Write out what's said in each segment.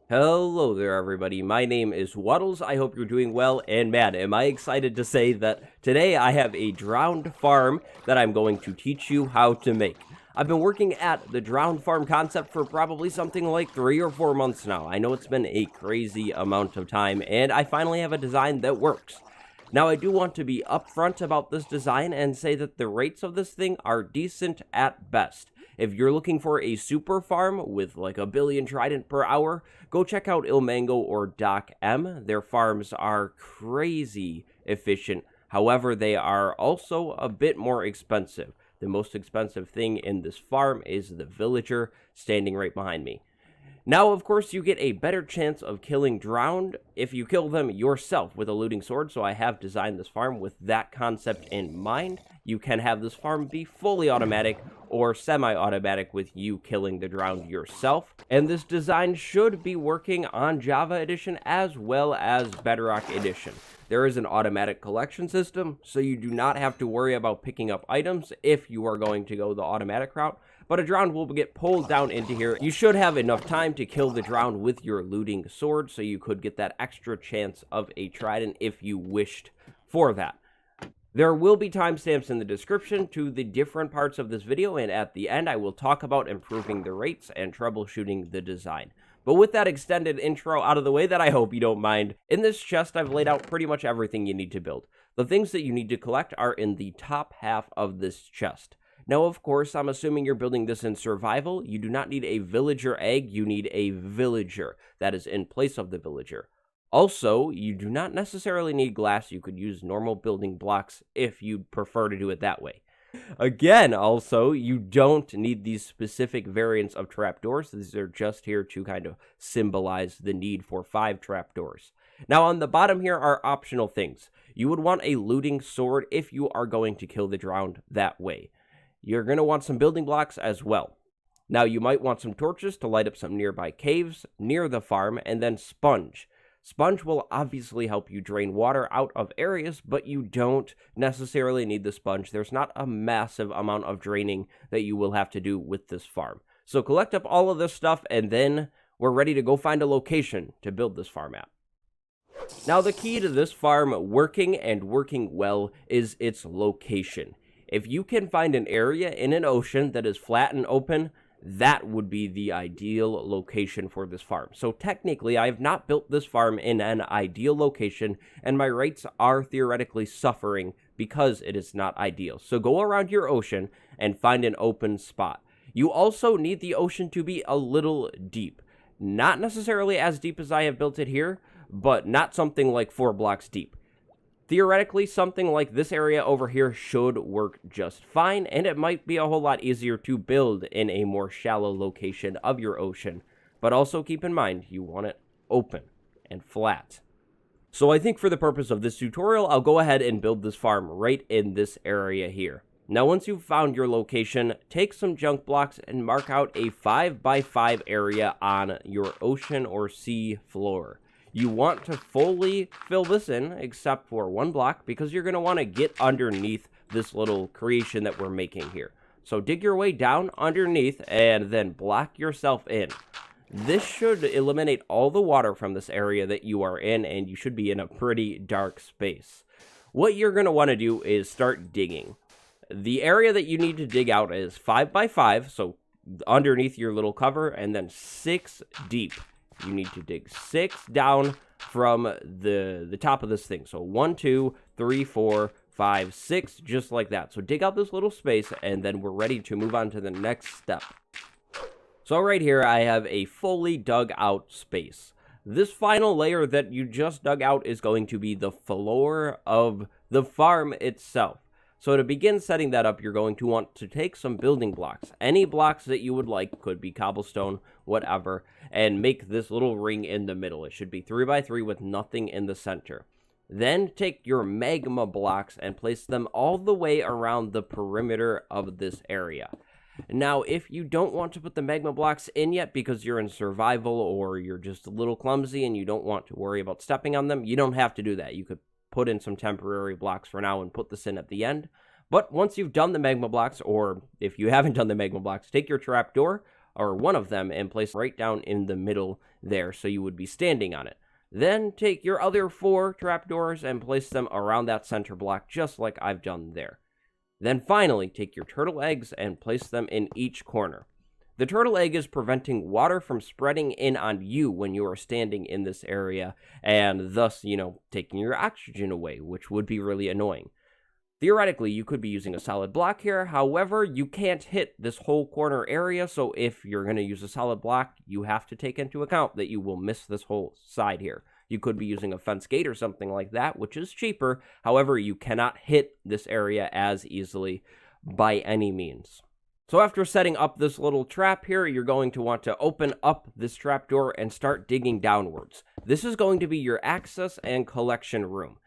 Hello there, everybody. My name is Waddles. I hope you're doing well, and man, am I excited to say that today I have a drowned farm that I'm going to teach you how to make. I've been working at the drowned farm concept for probably something like 3 or 4 months now. I know it's been a crazy amount of time, and I finally have a design that works. Now, I do want to be upfront about this design and say that the rates of this thing are decent at best. If you're looking for a super farm with like a billion trident per hour, go check out Ilmango or Doc M. Their farms are crazy efficient. However, they are also a bit more expensive. The most expensive thing in this farm is the villager standing right behind me. Now, of course, you get a better chance of killing drowned if you kill them yourself with a looting sword, so I have designed this farm with that concept in mind. You can have this farm be fully automatic or semi-automatic with you killing the drowned yourself. And this design should be working on Java Edition as well as Bedrock Edition. There is an automatic collection system, so you do not have to worry about picking up items if you are going to go the automatic route. But a drowned will get pulled down into here. You should have enough time to kill the drowned with your looting sword, so you could get that extra chance of a trident if you wished for that. There will be timestamps in the description to the different parts of this video, and at the end I will talk about improving the rates and troubleshooting the design. But with that extended intro out of the way that I hope you don't mind, in this chest I've laid out pretty much everything you need to build. The things that you need to collect are in the top half of this chest. Now, of course, I'm assuming you're building this in survival. You do not need a villager egg, you need a villager that is in place of the villager. Also, you do not necessarily need glass. You could use normal building blocks if you'd prefer to do it that way. Again, also, you don't need these specific variants of trapdoors. These are just here to kind of symbolize the need for 5 trapdoors. Now, on the bottom here are optional things. You would want a looting sword if you are going to kill the drowned that way. You're going to want some building blocks as well. Now, you might want some torches to light up some nearby caves near the farm, and then sponge. Sponge will obviously help you drain water out of areas, but you don't necessarily need the sponge. There's not a massive amount of draining that you will have to do with this farm. So collect up all of this stuff, and then we're ready to go find a location to build this farm at. Now, the key to this farm working and working well is its location. If you can find an area in an ocean that is flat and open, that would be the ideal location for this farm. So technically, I have not built this farm in an ideal location, and my rates are theoretically suffering because it is not ideal. So go around your ocean and find an open spot. You also need the ocean to be a little deep. Not necessarily as deep as I have built it here, but not something like 4 blocks deep. Theoretically, something like this area over here should work just fine, and it might be a whole lot easier to build in a more shallow location of your ocean. But also keep in mind, you want it open and flat. So I think for the purpose of this tutorial, I'll go ahead and build this farm right in this area here. Now, once you've found your location, take some junk blocks and mark out a 5x5 area on your ocean or sea floor. You want to fully fill this in, except for 1 block, because you're going to want to get underneath this little creation that we're making here. So dig your way down underneath and then block yourself in. This should eliminate all the water from this area that you are in, and you should be in a pretty dark space. What you're going to want to do is start digging. The area that you need to dig out is 5x5, so underneath your little cover, and then 6 deep. You need to dig 6 down from the top of this thing. So 1, 2, 3, 4, 5, 6, just like that. So dig out this little space, and then we're ready to move on to the next step. So right here, I have a fully dug out space. This final layer that you just dug out is going to be the floor of the farm itself. So to begin setting that up, you're going to want to take some building blocks. Any blocks that you would like, could be cobblestone, whatever, and make this little ring in the middle. It should be 3x3 with nothing in the center. Then take your magma blocks and place them all the way around the perimeter of this area. Now, if you don't want to put the magma blocks in yet because you're in survival or you're just a little clumsy and you don't want to worry about stepping on them, you don't have to do that. You could put in some temporary blocks for now and put this in at the end. But once you've done the magma blocks, or if you haven't done the magma blocks, take your trapdoor, or one of them, and place right down in the middle there, so you would be standing on it. Then take your other 4 trapdoors and place them around that center block, just like I've done there. Then finally, take your turtle eggs and place them in each corner. The turtle egg is preventing water from spreading in on you when you are standing in this area, and thus, taking your oxygen away, which would be really annoying. Theoretically, you could be using a solid block here. However, you can't hit this whole corner area, so if you're going to use a solid block, you have to take into account that you will miss this whole side here. You could be using a fence gate or something like that, which is cheaper. However, you cannot hit this area as easily by any means. So after setting up this little trap here, you're going to want to open up this trapdoor and start digging downwards. This is going to be your access and collection room.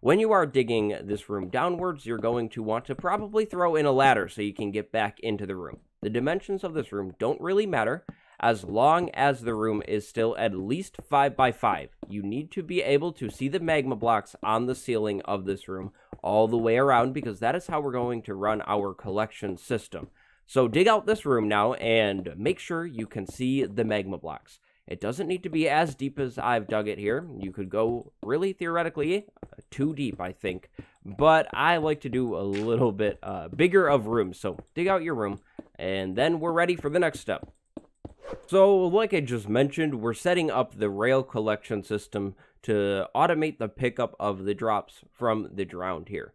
When you are digging this room downwards, you're going to want to probably throw in a ladder so you can get back into the room. The dimensions of this room don't really matter, as long as the room is still at least 5 by 5. You need to be able to see the magma blocks on the ceiling of this room all the way around, because that is how we're going to run our collection system. So dig out this room now and make sure you can see the magma blocks. It doesn't need to be as deep as I've dug it here. You could go really theoretically too deep, I think. But I like to do a little bit bigger of room. So dig out your room and then we're ready for the next step. So like I just mentioned, we're setting up the rail collection system to automate the pickup of the drops from the drowned here.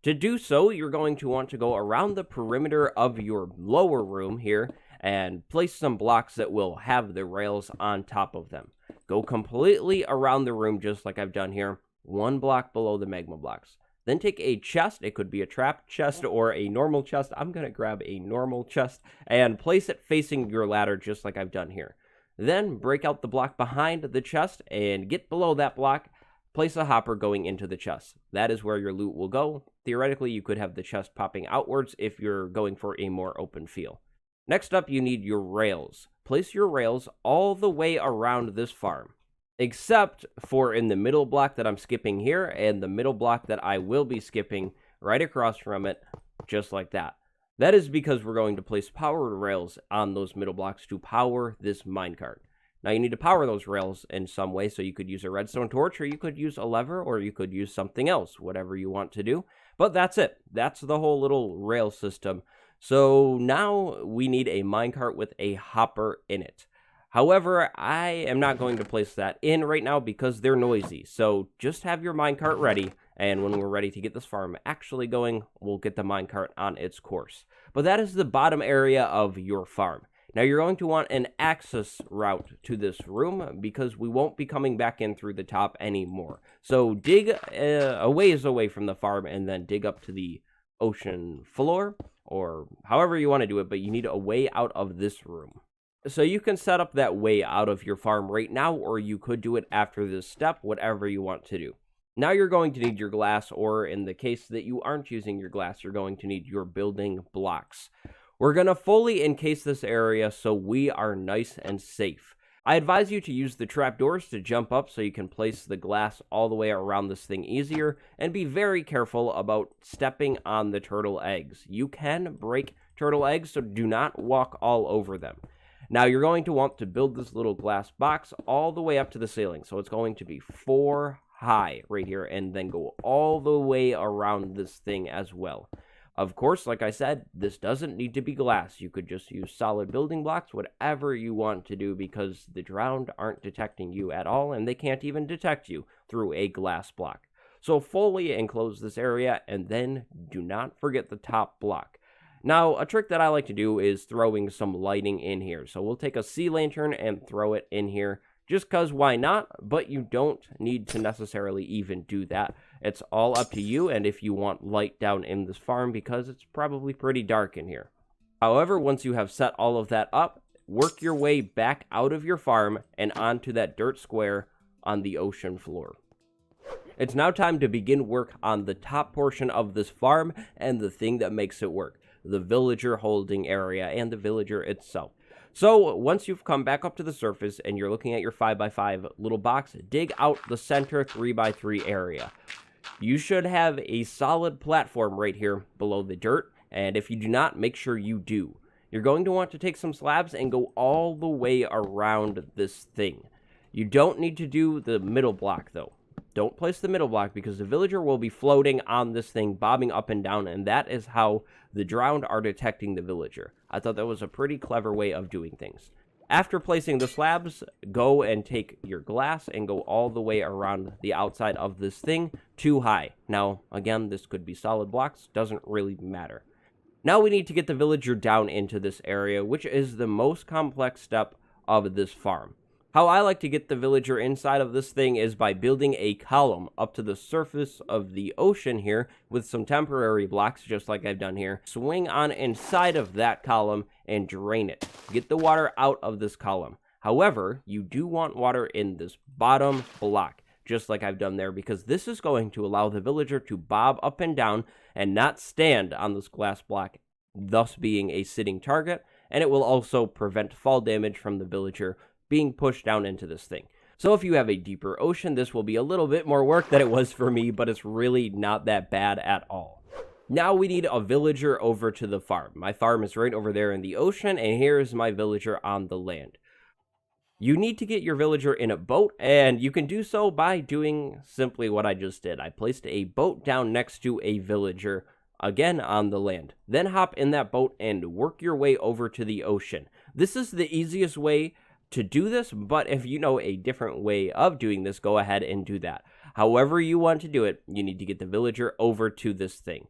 To do so, you're going to want to go around the perimeter of your lower room here and place some blocks that will have the rails on top of them. Go completely around the room just like I've done here, 1 block below the magma blocks. Then take a chest, it could be a trap chest or a normal chest. I'm going to grab a normal chest and place it facing your ladder just like I've done here. Then break out the block behind the chest and get below that block. Place a hopper going into the chest. That is where your loot will go. Theoretically, you could have the chest popping outwards if you're going for a more open feel. Next up, you need your rails. Place your rails all the way around this farm, except for in the middle block that I'm skipping here and the middle block that I will be skipping right across from it, just like that. That is because we're going to place powered rails on those middle blocks to power this minecart. Now, you need to power those rails in some way, so you could use a redstone torch, or you could use a lever, or you could use something else, whatever you want to do. But that's it. That's the whole little rail system. So now we need a minecart with a hopper in it. However, I am not going to place that in right now because they're noisy. So just have your minecart ready, and when we're ready to get this farm actually going, we'll get the minecart on its course. But that is the bottom area of your farm. Now, you're going to want an access route to this room because we won't be coming back in through the top anymore. So dig a ways away from the farm and then dig up to the ocean floor, or however you want to do it, but you need a way out of this room. So you can set up that way out of your farm right now, or you could do it after this step, whatever you want to do. Now you're going to need your glass, or in the case that you aren't using your glass, you're going to need your building blocks. We're going to fully encase this area so we are nice and safe. I advise you to use the trapdoors to jump up so you can place the glass all the way around this thing easier, and be very careful about stepping on the turtle eggs. You can break turtle eggs, so do not walk all over them. Now you're going to want to build this little glass box all the way up to the ceiling, so it's going to be 4 high right here, and then go all the way around this thing as well. Of course, like I said, this doesn't need to be glass. You could just use solid building blocks, whatever you want to do, because the drowned aren't detecting you at all, and they can't even detect you through a glass block. So fully enclose this area, and then do not forget the top block. Now, a trick that I like to do is throwing some lighting in here. So we'll take a sea lantern and throw it in here, just because why not? But you don't need to necessarily even do that. It's all up to you, and if you want light down in this farm, because it's probably pretty dark in here. However, once you have set all of that up, work your way back out of your farm and onto that dirt square on the ocean floor. It's now time to begin work on the top portion of this farm and the thing that makes it work, the villager holding area and the villager itself. So once you've come back up to the surface and you're looking at your 5x5 little box, dig out the center 3x3 area. You should have a solid platform right here below the dirt, and if you do not, make sure you do. you're going to want to take some slabs and go all the way around this thing. You don't need to do the middle block, though. Don't place the middle block because the villager will be floating on this thing, bobbing up and down, and that is how the drowned are detecting the villager. I thought that was a pretty clever way of doing things. After placing the slabs, go and take your glass and go all the way around the outside of this thing too high. Now, again, this could be solid blocks, doesn't really matter. Now we need to get the villager down into this area, which is the most complex step of this farm. How I like to get the villager inside of this thing is by building a column up to the surface of the ocean here with some temporary blocks, just like I've done here. Swing on inside of that column and drain it. Get the water out of this column. However, you do want water in this bottom block, just like I've done there, because this is going to allow the villager to bob up and down and not stand on this glass block, thus being a sitting target, and it will also prevent fall damage from the villager being pushed down into this thing. So if you have a deeper ocean, this will be a little bit more work than it was for me, but it's really not that bad at all. Now we need a villager over to the farm. My farm is right over there in the ocean, and here is my villager on the land. You need to get your villager in a boat, and you can do so by doing simply what I just did. I placed a boat down next to a villager, again on the land. Then hop in that boat and work your way over to the ocean. This is the easiest way to do this, but if you know a different way of doing this, go ahead and do that. However you want to do it, you need to get the villager over to this thing.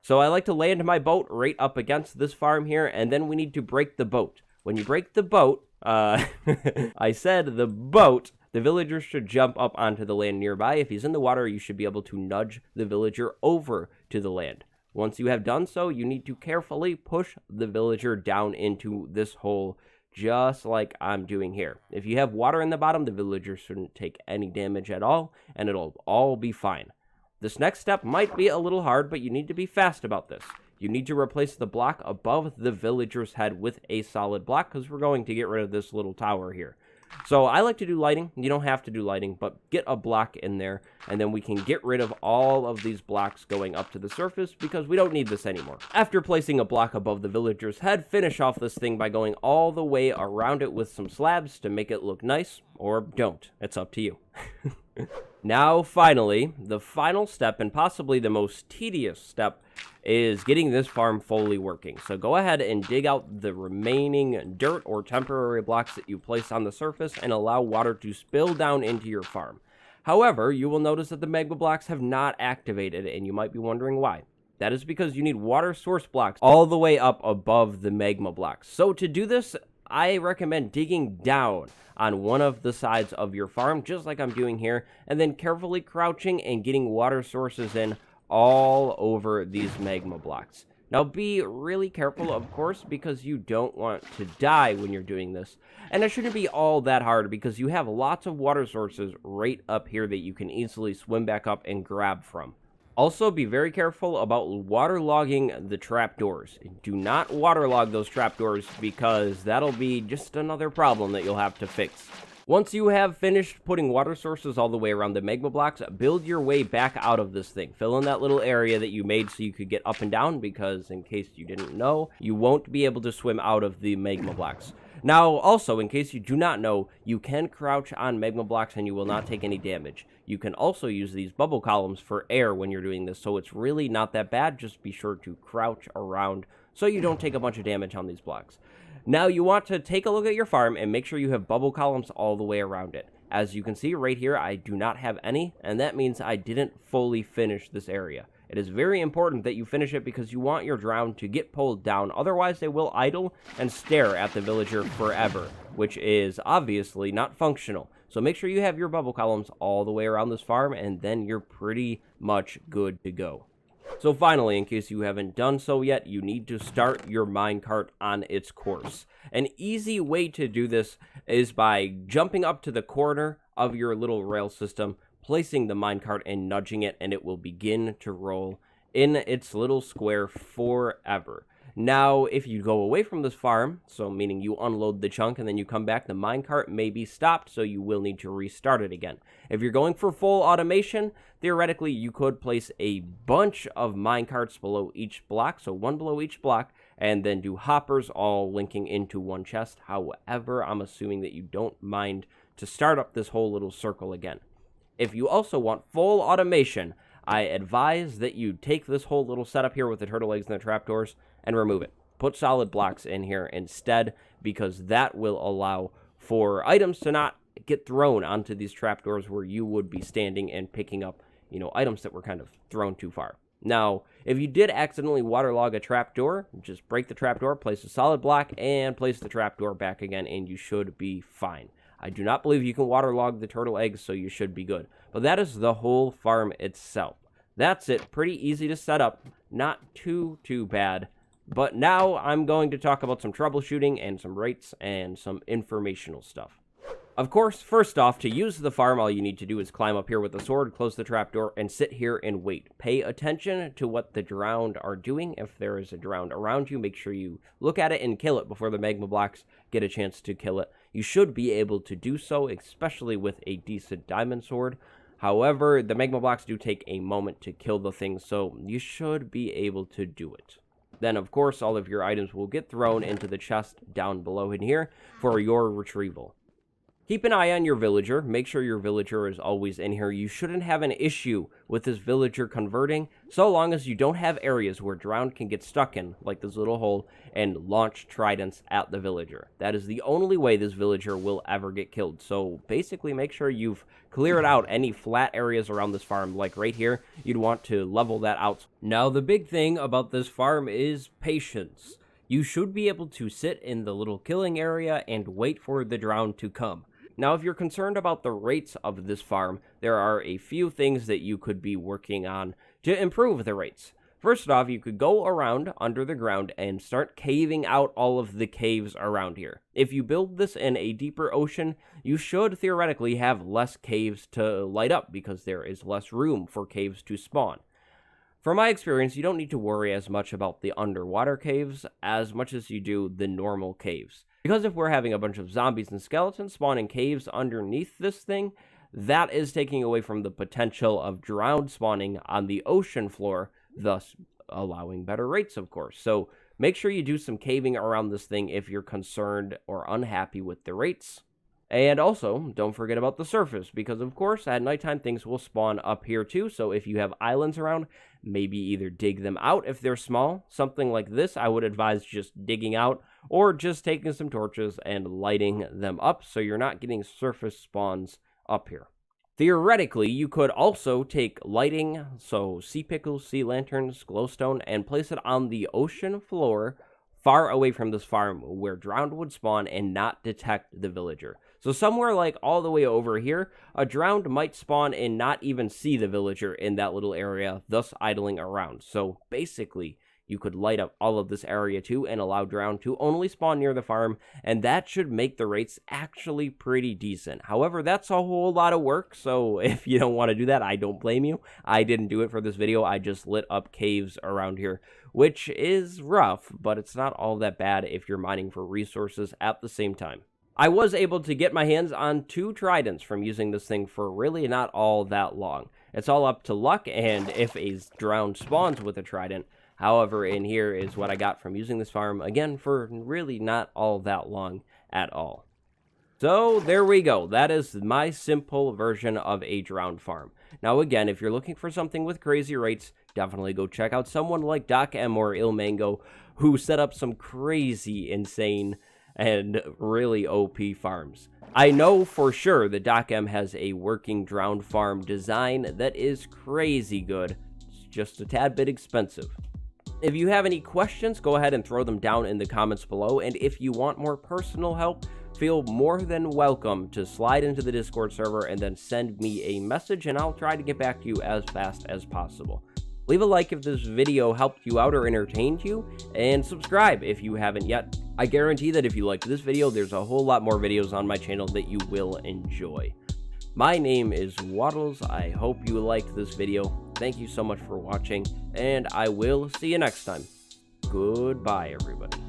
So I like to land my boat right up against this farm here, and then we need to break the boat. When you break the boat, I said the boat, the villager should jump up onto the land nearby. If he's in the water, you should be able to nudge the villager over to the land. Once you have done so, you need to carefully push the villager down into this hole, just like I'm doing here. If you have water in the bottom, the villager shouldn't take any damage at all, and it'll all be fine. This next step might be a little hard, but you need to be fast about this. You need to replace the block above the villager's head with a solid block, because we're going to get rid of this little tower here. So I like to do lighting. You don't have to do lighting, but get a block in there, and then we can get rid of all of these blocks going up to the surface because we don't need this anymore. After placing a block above the villager's head, finish off this thing by going all the way around it with some slabs to make it look nice, or don't. It's up to you. Now, finally, the final step, and possibly the most tedious step, is getting this farm fully working. So go ahead and dig out the remaining dirt or temporary blocks that you placed on the surface and allow water to spill down into your farm. However, you will notice that the magma blocks have not activated, and you might be wondering why. That is because you need water source blocks all the way up above the magma blocks. So to do this, I recommend digging down on one of the sides of your farm, just like I'm doing here, and then carefully crouching and getting water sources in all over these magma blocks. Now be really careful, of course, because you don't want to die when you're doing this. And it shouldn't be all that hard because you have lots of water sources right up here that you can easily swim back up and grab from. Also, be very careful about waterlogging the trapdoors. Do not waterlog those trapdoors because that'll be just another problem that you'll have to fix. Once you have finished putting water sources all the way around the magma blocks, build your way back out of this thing. Fill in that little area that you made so you could get up and down because, in case you didn't know, you won't be able to swim out of the magma blocks. Now, also, in case you do not know, you can crouch on magma blocks and you will not take any damage. You can also use these bubble columns for air when you're doing this, so it's really not that bad. Just be sure to crouch around so you don't take a bunch of damage on these blocks. Now, you want to take a look at your farm and make sure you have bubble columns all the way around it. As you can see right here, I do not have any, and that means I didn't fully finish this area. It is very important that you finish it because you want your drown to get pulled down, otherwise they will idle and stare at the villager forever, which is obviously not functional. So make sure you have your bubble columns all the way around this farm, and then you're pretty much good to go. So finally, in case you haven't done so yet, you need to start your minecart on its course. An easy way to do this is by jumping up to the corner of your little rail system, placing the minecart and nudging it, and it will begin to roll in its little square forever. Now, if you go away from this farm, so meaning you unload the chunk and then you come back, the minecart may be stopped, so you will need to restart it again. If you're going for full automation, theoretically, you could place a bunch of minecarts below each block, so one below each block, and then do hoppers all linking into one chest. However, I'm assuming that you don't mind to start up this whole little circle again. If you also want full automation, I advise that you take this whole little setup here with the turtle eggs and the trapdoors and remove it. Put solid blocks in here instead, because that will allow for items to not get thrown onto these trapdoors where you would be standing and picking up, items that were kind of thrown too far. Now, if you did accidentally waterlog a trapdoor, just break the trapdoor, place a solid block, and place the trapdoor back again, and you should be fine. I do not believe you can waterlog the turtle eggs, so you should be good. But that is the whole farm itself. That's it. Pretty easy to set up. Not too bad. But now I'm going to talk about some troubleshooting and some rates and some informational stuff. Of course, first off, to use the farm, all you need to do is climb up here with the sword, close the trapdoor, and sit here and wait. Pay attention to what the drowned are doing. If there is a drowned around you, make sure you look at it and kill it before the magma blocks get a chance to kill it. You should be able to do so, especially with a decent diamond sword. However, the magma blocks do take a moment to kill the thing, so you should be able to do it. Then, of course, all of your items will get thrown into the chest down below in here for your retrieval. Keep an eye on your villager. Make sure your villager is always in here. You shouldn't have an issue with this villager converting, so long as you don't have areas where drowned can get stuck in, like this little hole, and launch tridents at the villager. That is the only way this villager will ever get killed. So basically make sure you've cleared out any flat areas around this farm, like right here. You'd want to level that out. Now, the big thing about this farm is patience. You should be able to sit in the little killing area and wait for the drowned to come. Now, if you're concerned about the rates of this farm, there are a few things that you could be working on to improve the rates. First off, you could go around under the ground and start caving out all of the caves around here. If you build this in a deeper ocean, you should theoretically have less caves to light up because there is less room for caves to spawn. From my experience, you don't need to worry as much about the underwater caves as much as you do the normal caves. Because if we're having a bunch of zombies and skeletons spawning caves underneath this thing, that is taking away from the potential of drowned spawning on the ocean floor, thus allowing better rates, of course. So make sure you do some caving around this thing if you're concerned or unhappy with the rates. And also, don't forget about the surface, because of course, at nighttime, things will spawn up here too, so if you have islands around, maybe either dig them out if they're small. Something like this, I would advise just digging out, or just taking some torches and lighting them up, so you're not getting surface spawns up here. Theoretically, you could also take lighting, so sea pickles, sea lanterns, glowstone, and place it on the ocean floor, far away from this farm where drowned would spawn and not detect the villager. So somewhere like all the way over here, a drowned might spawn and not even see the villager in that little area, thus idling around. So basically, you could light up all of this area too and allow drowned to only spawn near the farm, and that should make the rates actually pretty decent. However, that's a whole lot of work, so if you don't want to do that, I don't blame you. I didn't do it for this video. I just lit up caves around here, which is rough, but it's not all that bad if you're mining for resources at the same time. I was able to get my hands on 2 tridents from using this thing for really not all that long. It's all up to luck, and if a drowned spawns with a trident. However, in here is what I got from using this farm, again, for really not all that long at all. So, there we go. That is my simple version of a drowned farm. Now, again, if you're looking for something with crazy rates, definitely go check out someone like Doc M or Ilmango, who set up some crazy, insane, and really OP farms. I know for sure that Doc M has a working drowned farm design that is crazy good. It's just a tad bit expensive. If you have any questions, go ahead and throw them down in the comments below, and if you want more personal help, feel more than welcome to slide into the Discord server and then send me a message, and I'll try to get back to you as fast as possible. Leave a like if this video helped you out or entertained you, and subscribe if you haven't yet. I guarantee that if you liked this video, there's a whole lot more videos on my channel that you will enjoy. My name is Waddles. I hope you liked this video. Thank you so much for watching, and I will see you next time. goodbye, everybody.